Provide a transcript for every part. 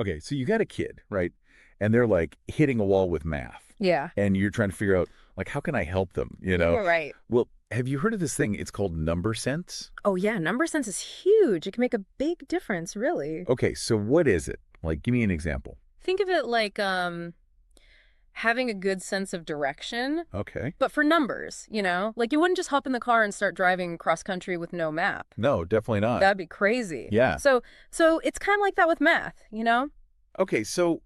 Okay, so you got a kid, right? And they're like hitting a wall with math. Yeah. And you're trying to figure out, like, how can I help them, you know? You're right. Well, have you heard of this thing? It's called number sense. Oh, yeah. Number sense is huge. It can make a big difference, really. Okay, so what is it? Like, give me an example. Think of it like having a good sense of direction, Okay. but for numbers, you know? Like you wouldn't just hop in the car and start driving cross country with no map. No, definitely not. That'd be crazy. Yeah. So it's kind of like that with math, you know? Okay, so,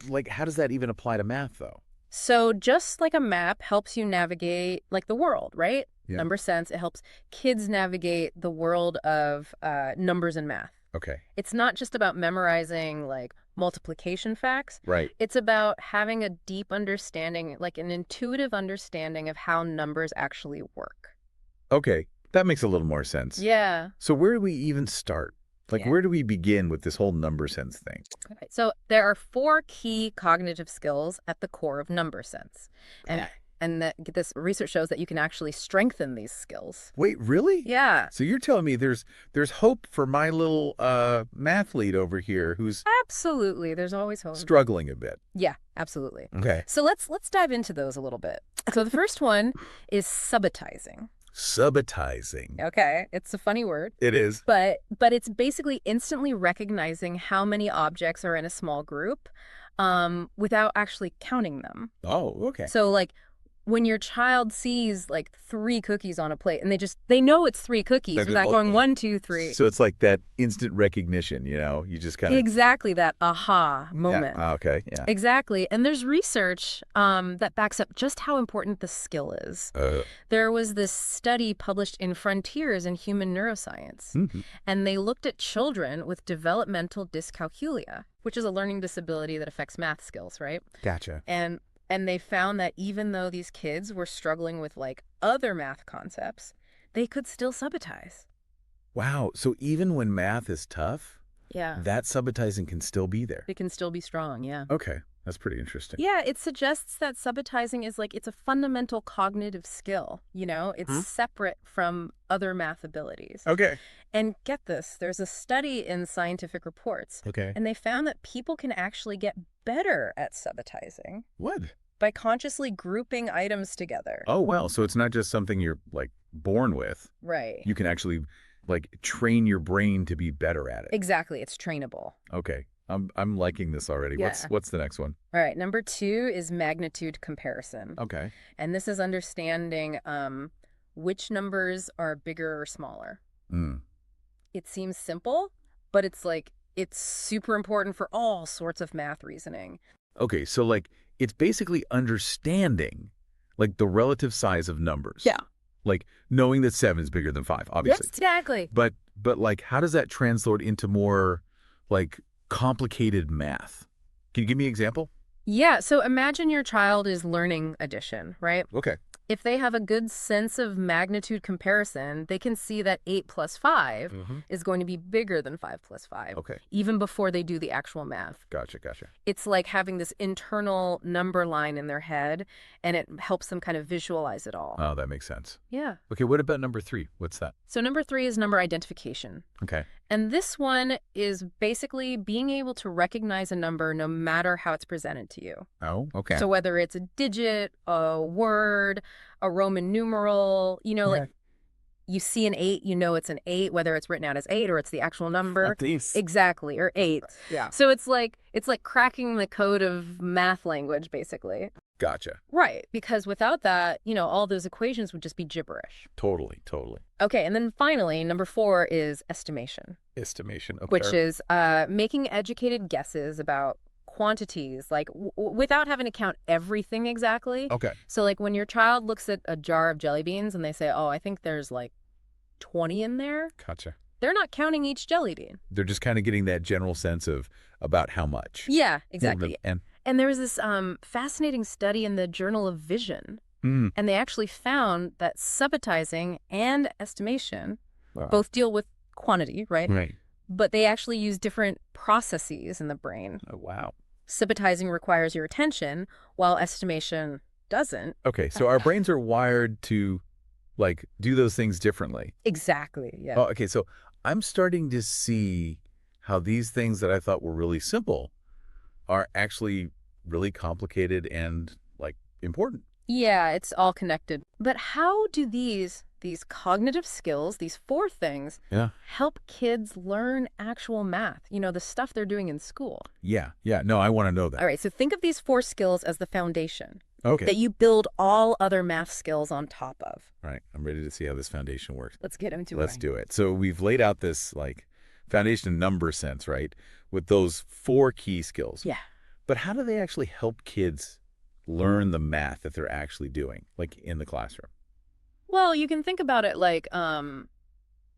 like, how does that even apply to math, though? So just like a map helps you navigate like the world, right? Yeah. Number sense, it helps kids navigate the world of numbers and math. Okay. It's not just about memorizing like multiplication facts. Right. It's about having a deep understanding, like an intuitive understanding of how numbers actually work. Okay, that makes a little more sense. Yeah. So where do we even start? Like, Yeah. where do we begin with this whole number sense thing? Okay. So there are four key cognitive skills at the core of number sense. And this research shows that you can actually strengthen these skills. Wait, really? Yeah. So you're telling me there's hope for my little mathlete over here who's Absolutely. There's always hope. struggling a bit. Yeah, absolutely. Okay. So let's dive into those a little bit. So the first one is subitizing. Subitizing. Okay, it's a funny word. It is. But it's basically instantly recognizing how many objects are in a small group without actually counting them. Oh, okay. So like when your child sees like 3 cookies on a plate and they know it's 3 cookies That's without all- going 1, 2, 3. So it's like that instant recognition, you know? You just kind of... Exactly that aha moment. Yeah. Okay, yeah. Exactly. And there's research that backs up just how important the skill is. There was this study published in Frontiers in Human Neuroscience, and they looked at children with developmental dyscalculia, which is a learning disability that affects math skills, right? Gotcha. And they found that even though these kids were struggling with like other math concepts, they could still subitize. Wow. So even when math is tough, Yeah. that subitizing can still be there. It can still be strong, yeah. Okay. That's pretty interesting. Yeah, it suggests that subitizing is like, it's a fundamental cognitive skill, you know? It's separate from other math abilities. Okay. And get this, there's a study in Scientific Reports, Okay. and they found that people can actually get better at subitizing What? by consciously grouping items together. Oh, well, so it's not just something you're, like, born with. Right. You can actually, like, train your brain to be better at it. Exactly, it's trainable. Okay. I'm liking this already. Yeah. What's the next one? All right, number 2 is magnitude comparison. Okay. And this is understanding which numbers are bigger or smaller. It seems simple, but it's super important for all sorts of math reasoning. Okay, so, like, it's basically understanding, like, the relative size of numbers. Yeah. Like, knowing that 7 is bigger than 5, obviously. Yes, exactly. But like, how does that translate into more, like, complicated math? Can you give me an example? Yeah, so imagine your child is learning addition, right? Okay. If they have a good sense of magnitude comparison, they can see that 8 plus 5 is going to be bigger than 5 plus 5, Okay. even before they do the actual math. Gotcha. It's like having this internal number line in their head, and it helps them kind of visualize it all. Oh, that makes sense. Yeah. Okay, what about number 3? What's that? So number 3 is number identification. Okay. And this one is basically being able to recognize a number no matter how it's presented to you. Oh, okay. So whether it's a digit, a word, a Roman numeral, you know, like you see an 8, you know it's an 8, whether it's written out as 8 or it's the actual number. Exactly, or 8. Yeah. So it's like cracking the code of math language, basically. Gotcha. Right, because without that, you know, all those equations would just be gibberish. Totally. Okay, and then finally, number 4 is estimation. Estimation. Okay. Which is making educated guesses about quantities, like without having to count everything exactly. Okay. So like when your child looks at a jar of jelly beans and they say, oh, I think there's like 20 in there. Gotcha. They're not counting each jelly bean. They're just kind of getting that general sense of about how much. Yeah, exactly. And there was this fascinating study in the Journal of Vision, and they actually found that subitizing and estimation both deal with quantity, right? Right. But they actually use different processes in the brain. Oh, wow. Subitizing requires your attention, while estimation doesn't. Okay, so our brains are wired to, like, do those things differently. Exactly, yeah. Oh, okay, so I'm starting to see how these things that I thought were really simple are actually really complicated and, like, important. Yeah, it's all connected. But how do these cognitive skills, these four things, Yeah. help kids learn actual math? You know, the stuff they're doing in school. Yeah. Yeah. No, I want to know that. All right, so think of these four skills as the foundation Okay. that you build all other math skills on top of. All right. I'm ready to see how this foundation works. Let's get into it. Let's do it. So we've laid out this, like, foundation in number sense, right? With those four key skills. Yeah. But how do they actually help kids learn the math that they're actually doing, like in the classroom? Well, you can think about it like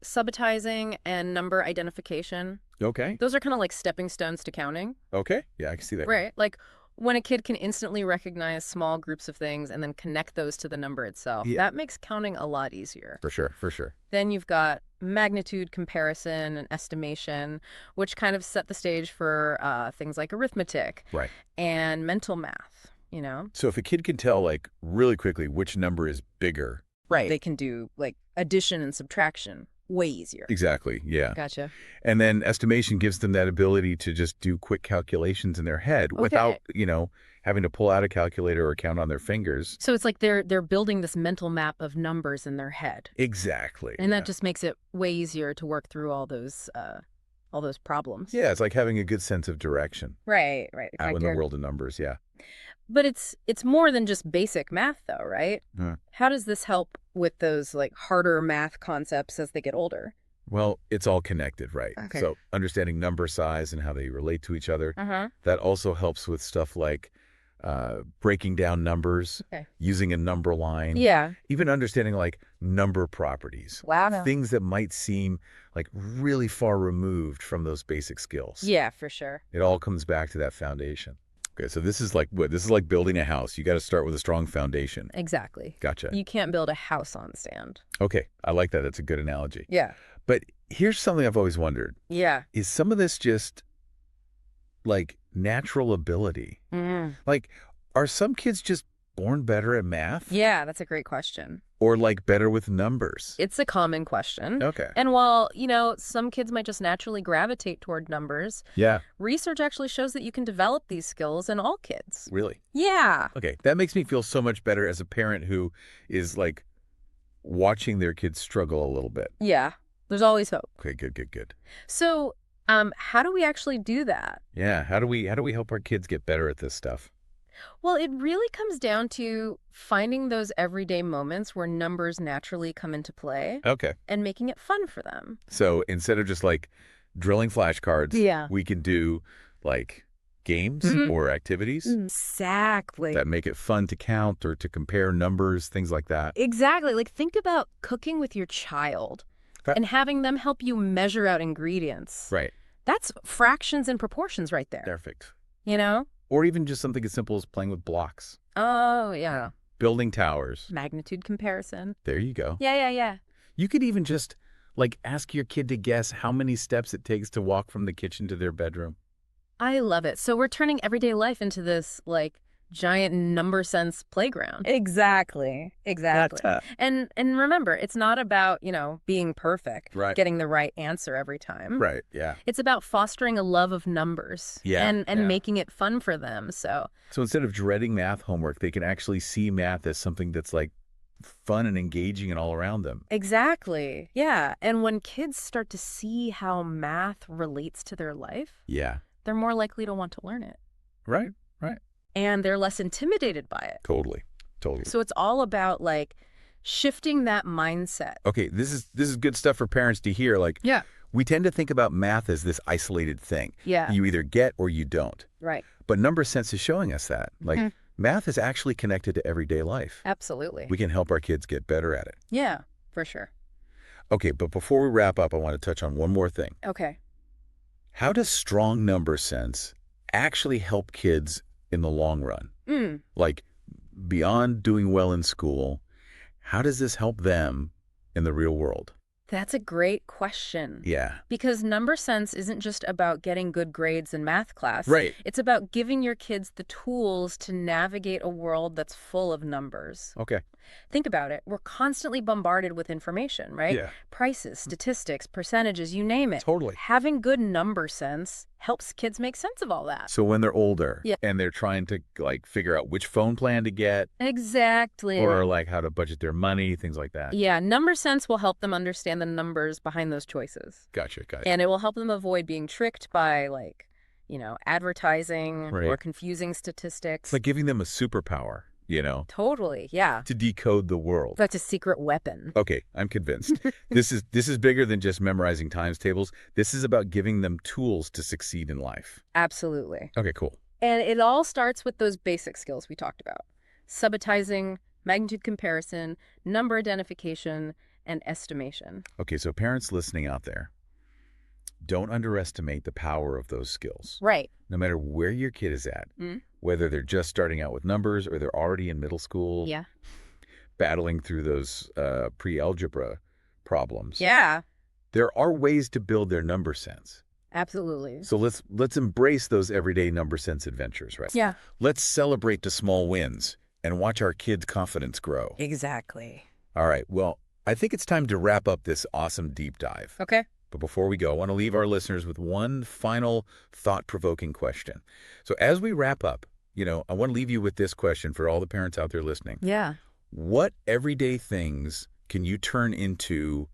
subitizing and number identification. Okay. Those are kind of like stepping stones to counting. Okay. Yeah, I can see that. Right. Like when a kid can instantly recognize small groups of things and then connect those to the number itself, Yeah. that makes counting a lot easier. For sure. For sure. Then you've got magnitude comparison and estimation, which kind of set the stage for things like arithmetic Right. and mental math, you know? So if a kid can tell, like, really quickly which number is bigger. Right. They can do like addition and subtraction way easier. Exactly. Yeah. Gotcha. And then estimation gives them that ability to just do quick calculations in their head without, having to pull out a calculator or count on their fingers. So it's like they're building this mental map of numbers in their head. Exactly. And that just makes it way easier to work through all those problems. Yeah, it's like having a good sense of direction Right. out in the world of numbers. Yeah. But it's more than just basic math, though, right? Huh. How does this help with those like harder math concepts as they get older? Well, it's all connected, right? Okay. So understanding number size and how they relate to each other, Uh-huh. that also helps with stuff like breaking down numbers, Okay. using a number line, Yeah. even understanding like number properties, Wow. things that might seem like really far removed from those basic skills. Yeah, for sure. It all comes back to that foundation. Okay, so this is like what? This is like building a house. You got to start with a strong foundation. Exactly. Gotcha. You can't build a house on sand. Okay, I like that. That's a good analogy. Yeah. But here's something I've always wondered. Yeah. Is some of this just like natural ability? Like, are some kids just born better at math? Yeah, that's a great question. Or like better with numbers? It's a common question. Okay. And while, some kids might just naturally gravitate toward numbers, Yeah, research actually shows that you can develop these skills in all kids. really? Yeah. Okay, that makes me feel so much better as a parent who is like watching their kids struggle a little bit. Yeah. There's always hope. Okay, good. So, how do we actually do that? Yeah, how do we help our kids get better at this stuff? Well, it really comes down to finding those everyday moments where numbers naturally come into play Okay. and making it fun for them. So instead of just like drilling flashcards, Yeah. we can do like games Mhm. or activities Exactly. that make it fun to count or to compare numbers, things like that. Exactly. Like think about cooking with your child Okay. and having them help you measure out ingredients. Right. That's fractions and proportions right there. Perfect. You know? Or even just something as simple as playing with blocks, Oh, yeah. building towers. Magnitude comparison. There you go. Yeah. You could even just like ask your kid to guess how many steps it takes to walk from the kitchen to their bedroom. I love it. So we're turning everyday life into this like giant number sense playground. Exactly. And remember, it's not about, being perfect, Right. getting the right answer every time. Right. Yeah. It's about fostering a love of numbers and Yeah. making it fun for them. So, So instead of dreading math homework, they can actually see math as something that's like fun and engaging and all around them. exactly. Yeah. And when kids start to see how math relates to their life, Yeah. they're more likely to want to learn it. Right. And they're less intimidated by it. Totally. So it's all about like shifting that mindset. Okay, this is good stuff for parents to hear. Like, Yeah. we tend to think about math as this isolated thing. Yeah. You either get or you don't. Right. But number sense is showing us that. Like, Mhm. math is actually connected to everyday life. Absolutely. We can help our kids get better at it. Yeah, for sure. Okay, but before we wrap up, I want to touch on one more thing. Okay. How does strong number sense actually help kids in the long run? Like, beyond doing well in school, how does this help them in the real world? That's a great question. Yeah. Because number sense isn't just about getting good grades in math class. Right. It's about giving your kids the tools to navigate a world that's full of numbers. Okay. Think about it. We're constantly bombarded with information, right? Yeah. Prices, statistics, percentages, you name it. Totally. Having good number sense helps kids make sense of all that. So when they're older Yeah. and they're trying to like figure out which phone plan to get Exactly. or like how to budget their money, things like that. Yeah, number sense will help them understand the numbers behind those choices. Gotcha. And it will help them avoid being tricked by, like, advertising Right. or confusing statistics. It's like giving them a superpower, Totally, yeah. to decode the world. That's a secret weapon. Okay, I'm convinced. This is bigger than just memorizing times tables. This is about giving them tools to succeed in life. Absolutely. Okay, cool. And it all starts with those basic skills we talked about. Subitizing, magnitude comparison, number identification, and estimation. Okay, so parents listening out there, don't underestimate the power of those skills. Right. No matter where your kid is at, whether they're just starting out with numbers or they're already in middle school, Yeah. battling through those pre-algebra problems. Yeah. There are ways to build their number sense. Absolutely. So let's embrace those everyday number sense adventures, right? Yeah. Let's celebrate the small wins and watch our kids' confidence grow. Exactly. All right, well, I think it's time to wrap up this awesome deep dive. Okay. But before we go, I want to leave our listeners with one final thought-provoking question. So as we wrap up, I want to leave you with this question for all the parents out there listening. Yeah. What everyday things can you turn into,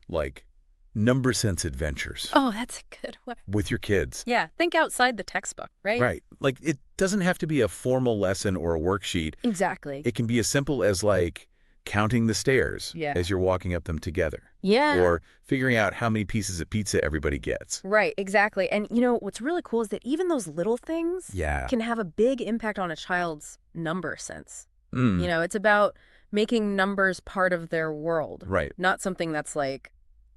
like, number sense adventures Oh, that's a good one. with your kids? Yeah. Think outside the textbook, right? Right. Like, it doesn't have to be a formal lesson or a worksheet. Exactly. It can be as simple as, like, counting the stairs Yeah. as you're walking up them together. Yeah. Or figuring out how many pieces of pizza everybody gets. Right, exactly. And what's really cool is that even those little things Yeah. can have a big impact on a child's number sense. Mm. It's about making numbers part of their world, Right. not something that's like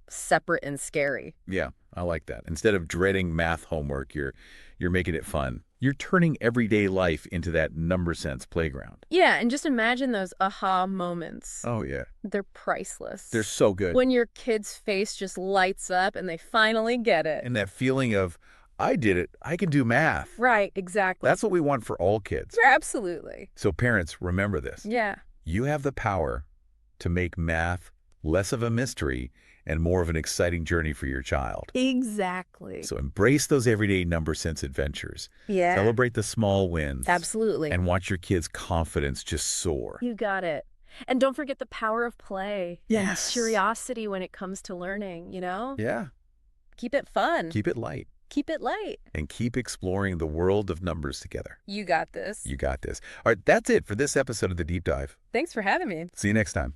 separate and scary. Yeah, I like that. Instead of dreading math homework, you're making it fun. You're turning everyday life into that number sense playground. Yeah, and just imagine those aha moments. Oh, yeah. They're priceless. They're so good. When your kid's face just lights up and they finally get it. And that feeling of, I did it, I can do math. Right, exactly. That's what we want for all kids. Absolutely. So parents, remember this. Yeah. You have the power to make math less of a mystery and more of an exciting journey for your child. Exactly. So embrace those everyday number sense adventures. Yeah. Celebrate the small wins. Absolutely. And watch your kids' confidence just soar. You got it. And don't forget the power of play. Yes. And curiosity when it comes to learning, Yeah. Keep it fun. Keep it light. Keep it light. And keep exploring the world of numbers together. You got this. You got this. All right, that's it for this episode of The Deep Dive. Thanks for having me. See you next time.